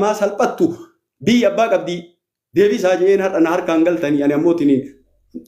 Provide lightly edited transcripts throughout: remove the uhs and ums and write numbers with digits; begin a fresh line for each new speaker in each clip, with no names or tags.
ما سلبتو بي أباك أبدي ديفي ساجين هر أنا هر كانجل تاني يعني أموتني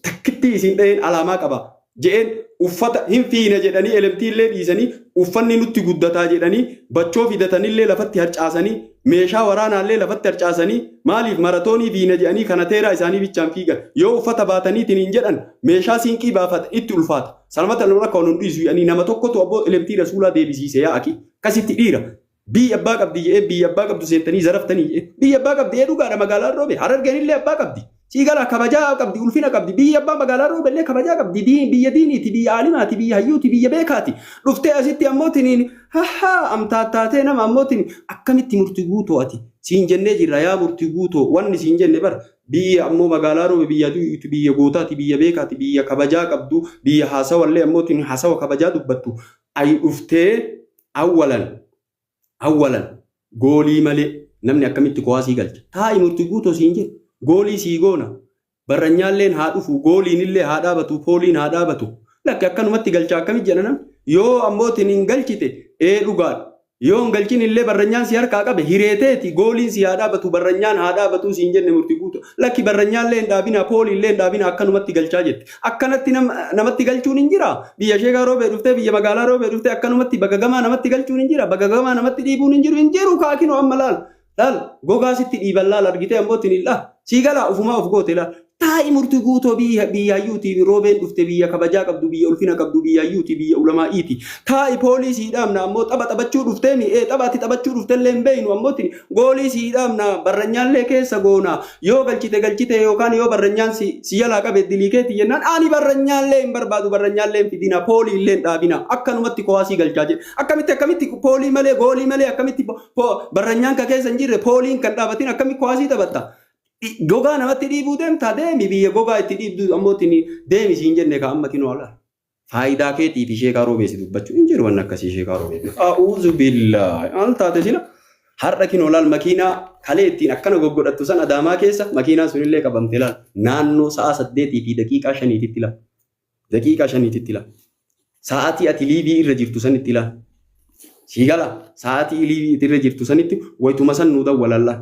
تكتي سندين على ما كبا جين وفتا هم فينا جدني إلمتي اللي يزني وفني نتي جودة تاجدني بتشوف إذا تاني اللي لفت هرج عسني ميشا ورانا اللي لفت هرج عسني مالي ماراثوني فينا جاني كانتيرا إساني بيتشام فيجا يو وفتا باتني تنين جدن ميشا سينكي بافت إتولفات سلامة الله كونون بيزو يعني نما توكو تو أبو إلمتي رسولا دي بيزي يا أكي كسي تيرا بي أباك أبدي بي أباك أبدو سنتني زرفتني بي أباك أبدي دوغا مقالا روبي حرر جاني اللي أباك أبدي سيقالا كبجا قبدي ألفنا قبدي بي أبا مقالا روبي اللي كبجا قبدي دين بي ديني تبي عالماتي بي هيوتي بي بيكاتي رفتي أزيتي أموتني ها أمتاتاتي نما أموتني أكمتي مرتقوتو أتي سينجنة جرايا مرتقوتو وان سينجنة بر بي أمو مقالا روبي بي يدو بي يغوتاتي بي بيكاتي بي كبجا قبدو بي حاسا واللي أموتني حاسا وكبجا دبتو أي رفتي أولا قولي ملي نمني أكمتي قواسي قلت تاي مرتقوتو سينجن قولي سيغونا برنيان لين هادفو قولي نلي هادابتو بولين هادابتو لك أكنو متي قلچا كمي جننا يو أموتي ننقلچته لغار يو نقلچين اللي برنيان سيار كاكا هيريتي قولين سي هادابتو برنيان هادابتو سينجن مرتقوتو لك برنيان لين دابينا بولين لين دابينا أكنو متي قلچا جت أكنتي نمتي قلچو ننجرا بيا شيغا روبي رفته بيا مقالا روبي رفته أكنو متي بقاقما نمتي قلچو ننجرا بقاقما نمتي ديبو ننجرو كاكينو أمالال لال غوغا ستي ديبالال أرغيتي أموتي نلا سيغالا أفما أفغوتي لا تاي مرتقوتو بيا يوتي روبين دفت بيا كبجا قبدو بيا ألفنا قبدو بيا يوتي بيا علمائيتي تاي بوليسي دامنا أموت تبچو دفتني تبچو دفتن لين بين وأموتني غوليسي دامنا برنيان لكي سغونا يو غلچته يو كان يو برنيان سيالا قبد دليكيتي ينان آني برنيان لين بربادو برنيان لين في دينا بولي لين دابنا أكن متي كواسي غلچاجي أكمتي بولي ملي غولي ملي أكمتي برنيان كاكي سنجير بولين كان دابتين أكمي كواسي تبتا gogaa namatti dhiibuu deemtaa deemi biyya gogaa itti dhiibdu ammootiin deemi siin jenne ka ammatti nu ala faayidaa keetiif ishee kaaroo beesi dubbachuu hin jiru wanni akkasii ishee kaaroo beesi a'uudhu billaahi al taate sila har'a kinoo laal makiinaa kalee ittiin akkana goggodhattu san adaamaa keessa makiinaan sunillee qabamte laal naannoo sa'a 8 fi daqiiqaa 5titti laal daqiiqaa 5titti laal sa'aatii ati liibii irra jirtu sanitti laal siigala sa'aatii liibii irra jirtu sanitti waytuma san nuu dawwalalla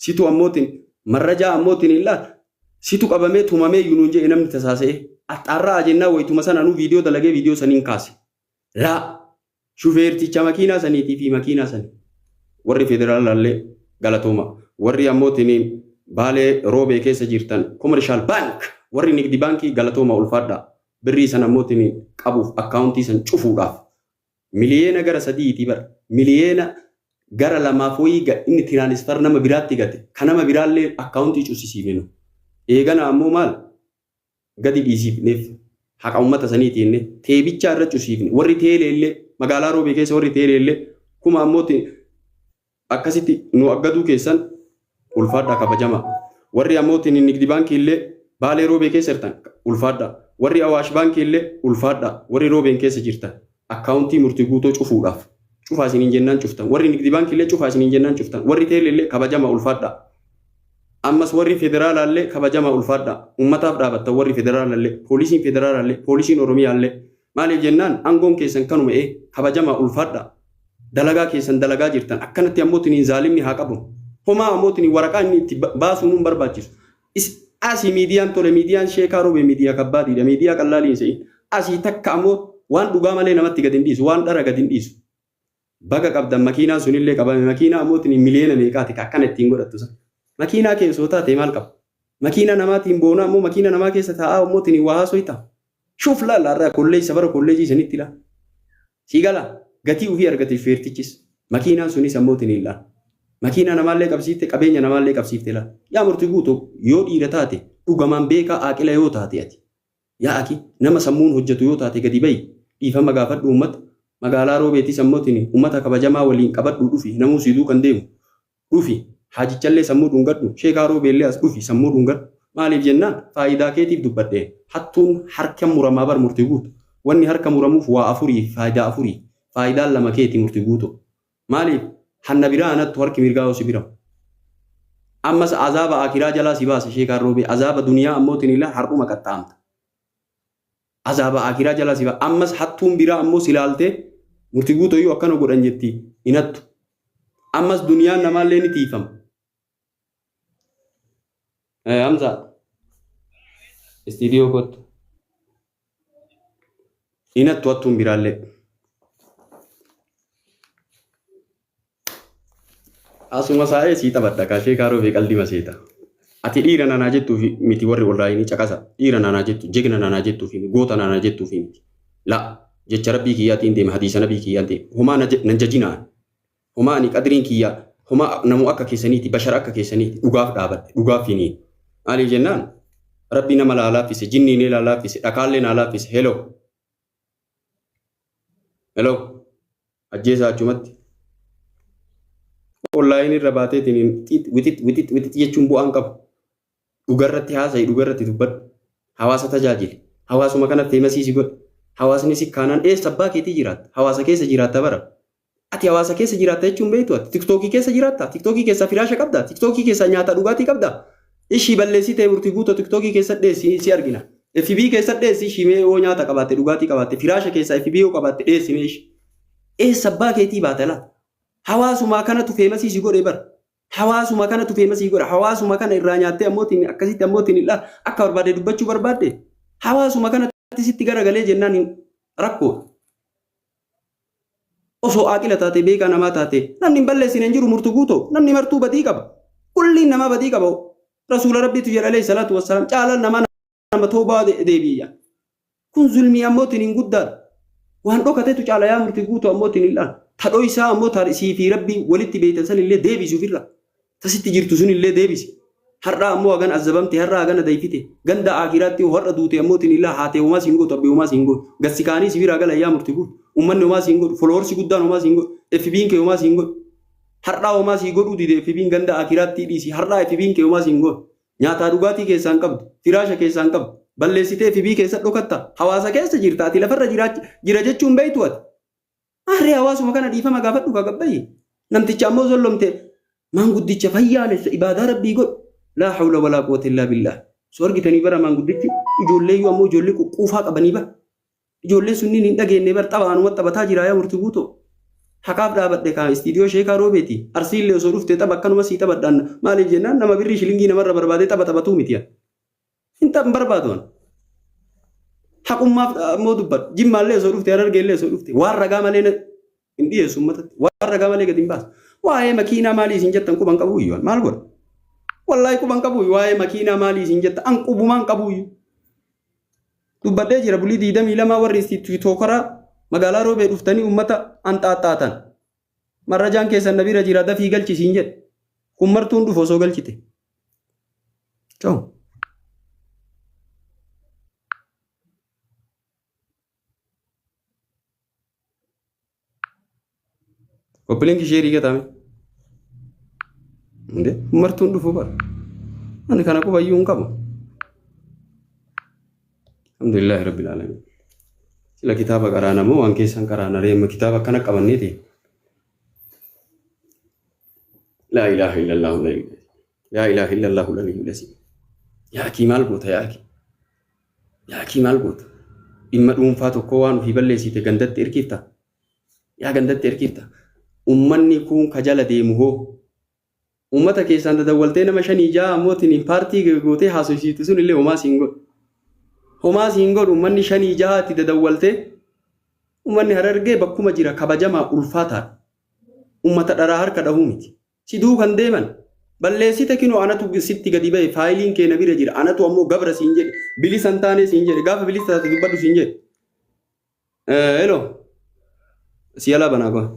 situ ammootiin مرجع أموتني الله سيتو قبامي تومامي ينونجي إنام نتساسي أتعرى أجينا ويتو مثلا أنو فيديو دلقي فيديو سنين كاسي لا شوفير تيجا مكينة سني تي في مكينة سني وري فيدرال اللي غلطوما وري أموتني بالي روبي كيسا جيرتان كومرشال بانك وري نقدي بانكي غلطوما والفردا بري سن أموتني أبو أكاونتي سن شوفو غاف مليين غرا سدي تيبر مليين gara lama foyi ga inni transfer nama biraatti gate kanama biraalle accounti cusisiifenu eegana ammoo maal gadi dhiisifneef haqa ummata saniiti inni teebicha irra cusifne warri teeleelle magaalaa roobee keessa warri teeleelle kuma ammooti akkasitti nu aggaduu keessan ulfaadha kabajama warri ammooti nigdi baankii illee baalee roobee keessa jirtan ulfaadha warri awaash baankii illee ulfaadha warri roobeen keessa jirtan accounti murtii guutoo cufuudhaaf شوفاسين إنجنان شفتن وري نقدي بانك اللي شوفاسين إنجنان شفتن وري تيل اللي كبجمع الفردا أما وري فيدرال اللي كبجمع الفردا أمتا فرابط وري فيدرال اللي بوليسين فيدرال اللي بوليسين أوروميا اللي مالي جنان أنغون كيسن كانوا إيه كبجمع الفردا دلغا كيسن دلغا جرتن أكنت يموتني ظالمني هاكابون هما أموتني ورقاني باسو نمبر باجيس أسي ميديان تولي ميديان شيكارو بميديا كبادي دا ميديا كالالين سي أسي تكامو وان دوغاما لي نمت قدن ديس وان دارا قدن ديس baga qabdan makiinaa sunillee qabame makiinaa ammootiin miliyoona meeqaati ka akkana ittiin godhattu san makiinaa keessoo taate maal qaba makiinaa namaatiin boonaa ammoo makiinaa namaa keessa taa'aa ammootiin waa haasoo itaa shuuf laalaarraa kolleejii sabara kolleejii sanitti laa siigala gatii ufii argateef feertichis makiinaan sunis ammootiin illaa makiinaa namaallee qabsiifte qabeenya namaallee qabsiifte laa yaa murtii guutuu yoo dhiira taate dhugamaan beekaa aaqila yoo taate ati yaa aki nama sammuun hojjetu yoo taate gadi bayi dhiifama gaafadhu uummata magaalaa roobeetii sammootiin ummata kabajamaa waliin qabadhu dhufi namuu siduu kan deemu dhufi haajichallee sammuu dhungadhu sheekaa roobeellee as dhufi sammuu dhungadhu maaliif jennaan faayidaa keetiif dubbadhee hattuun harka muramaa bar murtii guutu wanni harka muramuuf waa afurii faayidaan lama keetii murtii guutu maaliif hanna biraa anattu harki mirgaa osi bira ammas azaaba akiraa jalaa si baasa sheekaa roobee azaaba duniyaa ammootiin illee har'uma qaxxaamta azaaba akiraa jalaa si baasa ammas hattuun biraa ammoo silaaltee murtii guutuu yoo akkana godhan jetti inattu ammas duniyaan namaallee ni tiifama Hamza istiidiyoo kottu inattu attuun biraallee asuma saa'ee sii taphadha kaashee kaaroo fi qalbii maseeta. Ati dhiira nanaa jettuuf miti warri walraayinii caqasa. Dhiira nanaa jettu, jigna nanaa jettuuf goota nanaa jettuuf miti. La jecha rabbii kiyyaatiin deema hadiisa nabii kiyyaan deema. Homaa nan jajinaan. Homaa ani qadriin kiyyaa. Homaa namu akka keessaniiti, bashara akka keessaniiti. Dhugaaf dhaabadhe, dhugaaf finiin. Maali jennaan rabbii nama laa laaffise, jinniinee laa laaffise, dhakaallee naa laaffise. Hello. Hello. Ajjeesaa achumatti. Online irra baateetiin wixit jechuun bu'aan qabu. Dhugarratti haasa'i, dhugarratti dubbadhu. Hawaasa tajaajili. Hawaasuma kanatti himasiisi godhu. Hawaasni si kaanaan eessa abbaa keetii jiraatta? Hawaasa keessa jiraatta bara. Ati hawaasa keessa jiraatta jechuun beektu ati tiktookii keessa jiraatta? Tiktookii keessa firaasha qabda? Tiktookii keessa nyaata dhugaatii qabda? Ishii balleessitee murtii guutuu tiktookii keessa dheessi si argina. FB keessa dheessi ishii mee yoo nyaata qabaatte dhugaatii qabaatte firaasha keessa FB yoo qabaatte dheessi mee ishii. Eessa abbaa keetii baata laa? Hawaasuma kanatu feemasiisi godhe bara. Hawaasuma kanatu feemasii godha. Hawaasuma kana irraa nyaattee ammootiin akkasitti ammootiin ilaa akka barbaade dubbachuu barbaadde. Hawaasuma kanatti sitti garagalee jennaan rakkoo. Osoo aaqila taate beekaa namaa taate namni hin balleessine hin jiru murtuu guutoo namni martuu badii qaba. Kulliin namaa badii qaba. Rasuula rabbiitu jedha alayhi salaatu wassalaam caalaan namaa nama toobaa deebi'iyya. Kun zulmii ammootiin hin guddaadha. Waan dhokateetu caala yaa murtii guutoo ammootiin ilaa. Tadhoo isaa ammoo taasisii fi rabbii walitti beektan san illee deebisuuf irra. Tasitti jirtu sun illee deebisi. Har'a ammoo hagan azabamte har'a hagan dayfite. Ganda akiraatti har'a duute ammootiin illaa haatee homaa siin gootu abbee homaa siin gootu. Gassi kaanii sibiira gala yaa murtii guutu. Uummanni homaa siin godhu. Foloorsii guddaan homaa siin godhu. FB'n kee homaa siin godhu. Har'a homaa siin godhuu dide FB'n ganda akiraatti dhiisi. Har'a FB'n kee homaa siin godhu. Nyaataa dhugaatii keessaan qabdu. Firaasha keessaan qabdu. Balleessitee FB keessa dhokatta. Hawaasa keessa jirta ati lafarra jira jechuun beektu ati. Harree hawaasuma kana dhiifama gaafadhu gabbayyi. Namticha ammoo zollomte maanguddicha fayyaalessa ibaadaa rabbii godhu. Laa hawla walaa quwwata illaa billah. So argitanii bara maanguddichi ijoollee yoo ammoo ijoollee quufaa qabanii bara. Ijoollee sunniin hin dhageenye bara xabaanuma taphataa jira yaa murtii guutoo. Haqaaf dhaabadhe kaa istiidiyoo sheekaa roobeeti. Arsiillee osoo dhuftee tapha akkanuma sii taphadhaan maaliif jennaan nama birrii shilingii namarra barbaadee taphatuu mitiya. Hin taphan barbaadoon. Haqummaaf ammoo dubbadhu. Jimmaallee osoo dhufte Harargeellee osoo dhufte waan ragaa malee hin dhiyeessu uummatatti. Waan ragaa malee gadi hin baasu. Waa'ee makiinaa maalii isin jettan quban qabu iyyuu maal godha? Wallaahi quban qabu waa'ee makiinaa maalii isin jetta an qubumaan qabu iyyuu. Dubbadhee jira bulii 22 warri tiktookaraa magaalaa roobee dhuftanii uummata an xaaxaatan. Marrajaan keessan na bira jira dafii galchisiin jedhe. Kun martuun dhufu osoo galchite. Ciao. Koppileen kisheerii gatame. Inde martuun dhufu bara. Ani kana qubayyuu hin qabu. Alhamdulillahi rabbil alamin. Sila kitaaba qaraana moo waan keessan qaraana reemma kitaaba akkana qabanneeti. La ilaha illallah la ilaha illallah la ilaha. Yaa kii maal goota yaa kii. Yaa kii maal goota. Dhimma dhuunfaa tokko waan ofii balleessite gandatti erkifta. Yaa gandatti erkifta. Ummanni kun kajala deemu hoo. Ummata keessaan dadawwaltee nama 5-6 ammootiin paartii gootee haasofsiistu sun illee homaa siin godhu. Homaa siin godhu ummanni 5-6 itti dadawwaltee ummanni Harargee bakkuma jira kabajamaa ulfaataadha. Ummata dharaa harka dhahuu miti. Si duukan deeman balleessite kinoo anatu sitti gadi ba'e faayiliin kee na bira jira anatu ammoo gabra siin jedhe bilisan taanee siin jedhe gaafa bilisa taate dubbadhu siin jedhe. Hello. Si alaa banaa koo.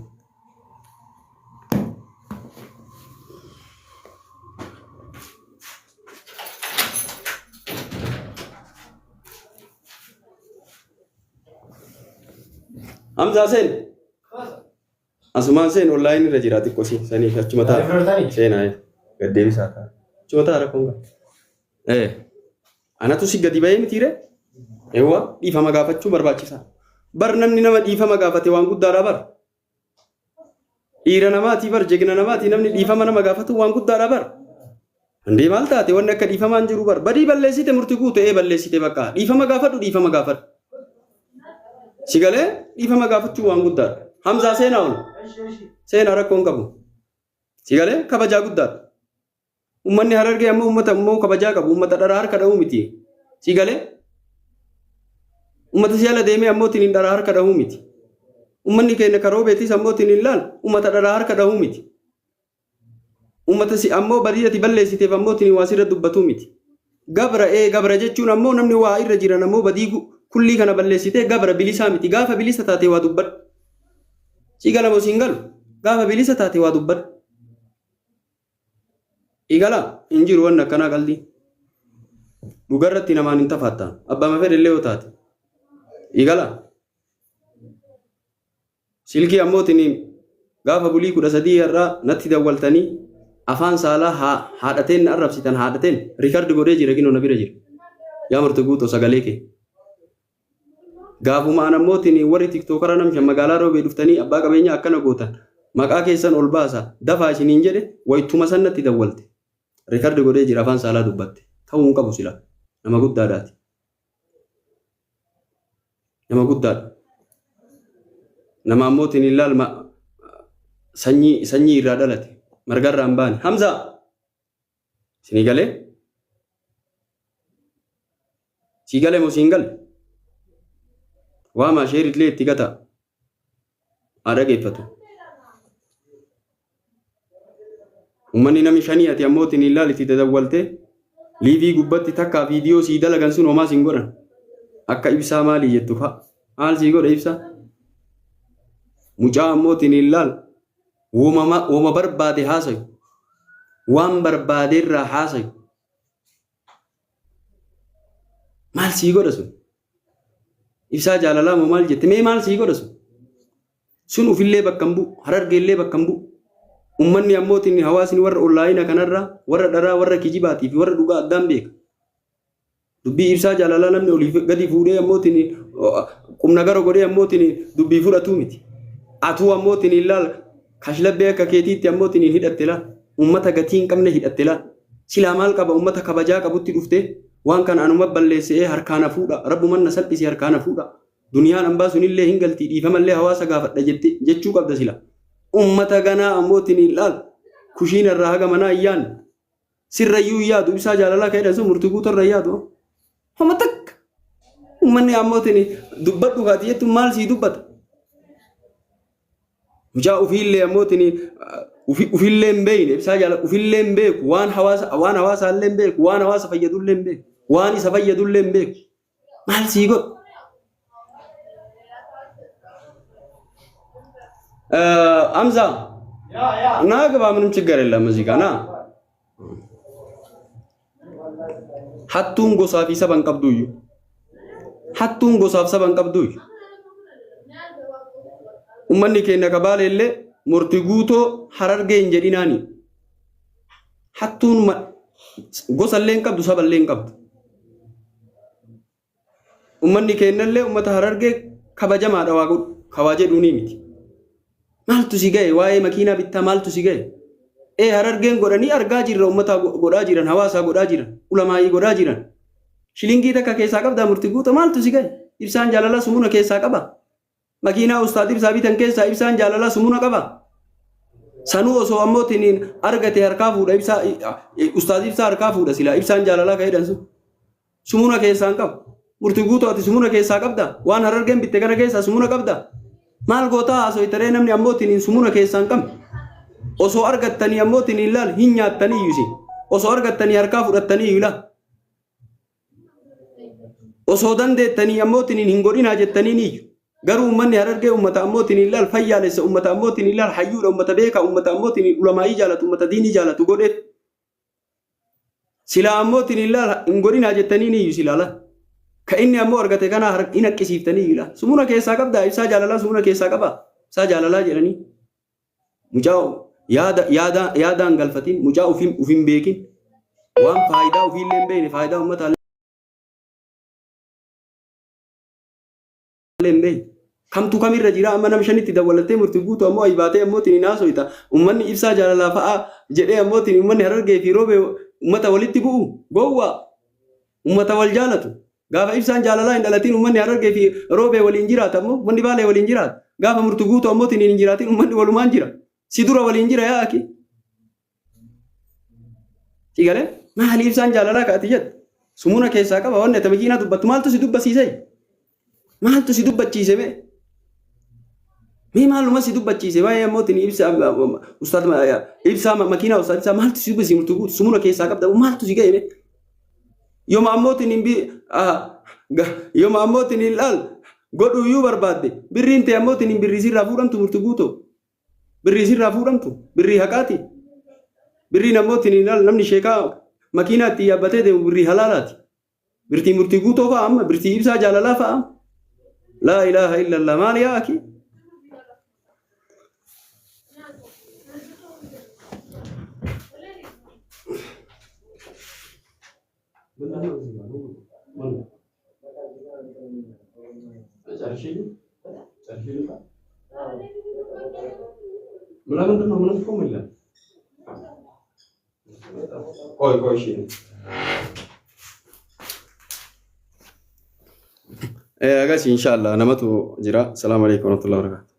Hamza sen. Asumaan sen online irra jira xiqqoo sanii achuma ta'a. Seenaa gaddeebisaa ta'a. Achuma ta'a rakkoon qaba. Anatu si gadi ba'ee mitiire? Eewwa dhiifama gaafachuu barbaachisaa. Bar namni nama dhiifama gaafate waan guddaadha bar. Dhiira namaatii bar jegna namaatii namni dhiifama nama gaafatu waan guddaadha bar. Handee maal taate wanni akka dhiifamaan jiru bar. Badii balleessite murtii guute balleessite bakka. Dhiifama gaafadhu dhiifama gaafadhu. Sigalee dhiifama gaafachuu waan guddaadha. Hamzaa seenaa ol. Seenaa rakkoon qabu. Sigalee kabajaa guddaadha. Ummanni Harargee ammoo ummata immoo kabajaa qabu. Ummata dharaa harka dha'uu miti. Si galee? Ummata siyaala deemee ammootiin dharaa harka dha'uu miti. Ummanni keenya karoo beetis ammootiin ilaal ummata dharaa harka dha'uu miti. Ummata si ammoo baadiyyaatti balleessiteef ammootiin waa sirra dubbatuu miti. Gabra jechuun ammoo namni waa irra jiran ammoo badii kullii kana balleessitee gabra bilisaa miti. Gaafa bilisa taate waa dubbadhu. Si gala moo si hin galu? Gaafa bilisa taate waa dubbadhu. Igala hin jiru waan akkanaa qalbii. Dhugarratti namaan hin tafaattaa. Abbaa fedhe illee yoo taate. Igala. Silkii ammootiin gaafa bulii 13 irraa natti dawwaltanii afaan saalaa haadhateen arrabsitan haadhateen riikardi godhee jira kinoo na bira jira. Yaa murtu guutoo sagalee kee. Gaafumaan ammootiin warri tiktookara namshan magaalaa roobee dhuftanii abbaa qabeenya akkana gootan maqaa keessan ol baasa dafaa isiniin jedhe wayituma sannatti dawwalte. Riikardi godhee jira afaan saalaa dubbatte. Ta'uu hin qabu sila. Nama guddaadhaati. Nama guddaadha. Nama ammootiin ilaal sanyii irraa dhalate. Margarraa hin baane. Hamzaa! Sinii galee? Sii galee moo siin galle? Waamaa sheerillee itti gata. Haa dhageeffatu. Uummanni namni shanii ati ammootiin ilaal itti dadawwaltee liivii gubbatti takkaa viidiyoo sii dalagan sun homaa siin godhan. Akka ibsaa maalii jettu fa'a. Maal sii godha ibsaa? Mucaa ammootiin ilaal wooma barbaade haasayu. Waan barbaade irraa haasayu. Maal sii godha sun? Ibsaa jaalalaa moo maal jette? Mee maal sii godha sun? Sun ufillee bakka hin bu'u. Harargeellee bakka hin bu'u. Uummanni ammootiin hawaasni warra onlaayinaa kanarraa warra dharaa warra kijibaatii fi warra dhugaa addaan beeka. Dubbii ibsaa jaalalaa namni olii gadi fuudhee ammootiin qubna gara godhee ammootiin dubbii fudhatu miti. Atuu ammootiin ilaal kashlabbee akka keetiitti ammootiin hidhatte laal. Uummata gatii hin qabne hidhatte laal. Silaa maal qaba uummata kabajaa qabutti dhuftee waan kana anuma balleessee harkaan hafuudha. Rabbuman na salphisee harkaan hafuudha. Duniyaan hambaa sunillee hin galtii dhiifamallee hawaasa gaafadha jechuu qabda sila. Uummata ganaa ammootiin ilaal kushiin irraa haga manaa iyyaan sirrayyuu yaadu ibsaa jaalalaa ka'edha sun murtii guutarra yaadu. Homa takka uummanni ammootiin dubbadhu kaati jettu maal sii dubbata? Mucaa ufiillee ammootiin ufillee hin beekne ibsaa jaalala ufillee hin beeku waan hawaasaallee hin beeku waan hawaasa fayyadullee hin beeku waan isa fayyadullee hin beeku maal sii godhu? Hamza na gaba ምንም ችግር የለም እዚህ ጋር ና hattuun gosaa fi saba hin qabduyyu hattuun gosaaf saba hin qabduyyu ummanni keenya kabaale illee murtii guutoo Harargee hin jedhinaani hattuun gosallee hin qabdu saballee hin qabdu ummanni keenya illee ummata Harargee kabajamaadha waa godhu kabaa jedhuunii miti maaltu si gahe waa'ee makiinaa bittaa maaltu si gahe Harargeen godhanii argaa jirra ummata godhaa jiran hawaasaa godhaa jiran ulamaa'ii godhaa jiran shilingii takka keessaa qabdaa murtii guutuu maaltu si gahe ibsaan jaalalaa sumuna keessaa qaba makiinaa ustaadii ibsaa bitan keessaa ibsaan jaalalaa sumuna qaba sanuu osoo ammootiin argate harkaa fuudha ibsaa ustaadii ibsaa harkaa fuudha silaa ibsaan jaalalaa ka'edhan sun sumuna keessaan qabu murtii guutuu ati sumuna keessaa qabda waan Harargeen bitte kana keessaa sumuna qabda maal gootaa haasoo namni ammootiin sumuna keessaan qabne osoo argattanii ammootiin ilaal hin nyaattanii iyyusi osoo argattanii harkaa fudhattanii ilaal osoo dandeettanii ammootiin hin godhinaa jettanii iyyu garuu uummanni Harargee uummata ammootiin ilaal fayyaalessa uummata ammootiin ilaal hayyuudha uummata beekaa uummata ammootiin ulamaa'ii jaalatu uummata diinii jaalatu godheet silaa ammootiin ilaal hin godhinaa jettanii iyyu silaala ka inni ammoo argate kana hin haqqisiiftanii ilaal sumuna keessaa qabdaa ibsaa jaalalaa sumuna keessaa qaba ibsaa jaalalaa jedhanii mucaa yaadaan galfatiin mucaa ufin beekin waan faayidaa ufiillee hin beekne faayidaa uummataa illee hin beekne kamtu kamirra jira amma nama shanitti dawwalattee murtii guutuu ammoo aybaatee ammootiin hin haasofita uummanni ibsaa jaalalaa fa'aa jedhee ammootiin uummanni Harargee fi roobee uummata walitti bu'u gowwaa uummata wal jaalatu gaafa ibsaan jaalalaa hin dhalatiin uummanni Harargee fi roobee waliin jiraata ammoo uummanni baalee waliin jiraata gaafa murtii guutuu ammootiin hin jiraatiin uummanni walumaan jira si dura waliin jira yaa aki Sigale maali ibsaan jaalalaa kaati jedhu sumuna keessaa qaba wanni ati makiinaa dubbattu maaltu si dubbasiise? Maaltu si dubbachiise mee? Mee maaluma si dubbachiise waa'ee mootiin ustaad ibsaa makiinaa ustaad ibsaa maaltu si dubbasi murtuu guutu sumuna keessaa qabda maaltu si ga'e mee? Yooma ammootiin hin laal godhu iyyuu barbaadde birriin ta'e ammootiin birrii sirraa fuudhamtu murtuu guutu birrii sirraa fuudhamtu birrii haqaati. Birriin ammootiin hin laal namni sheekaa makiinaa itti yaabbatee deemu birrii halaalaati. Birtii murtii guutoo fa'a amma birtii ibsaa jaalalaa fa'a. Laa ilaaha illallah maal yaa akii? Agas inshallah namatu jira. Assalamu alaikum warahmatullahi wabarakatuh.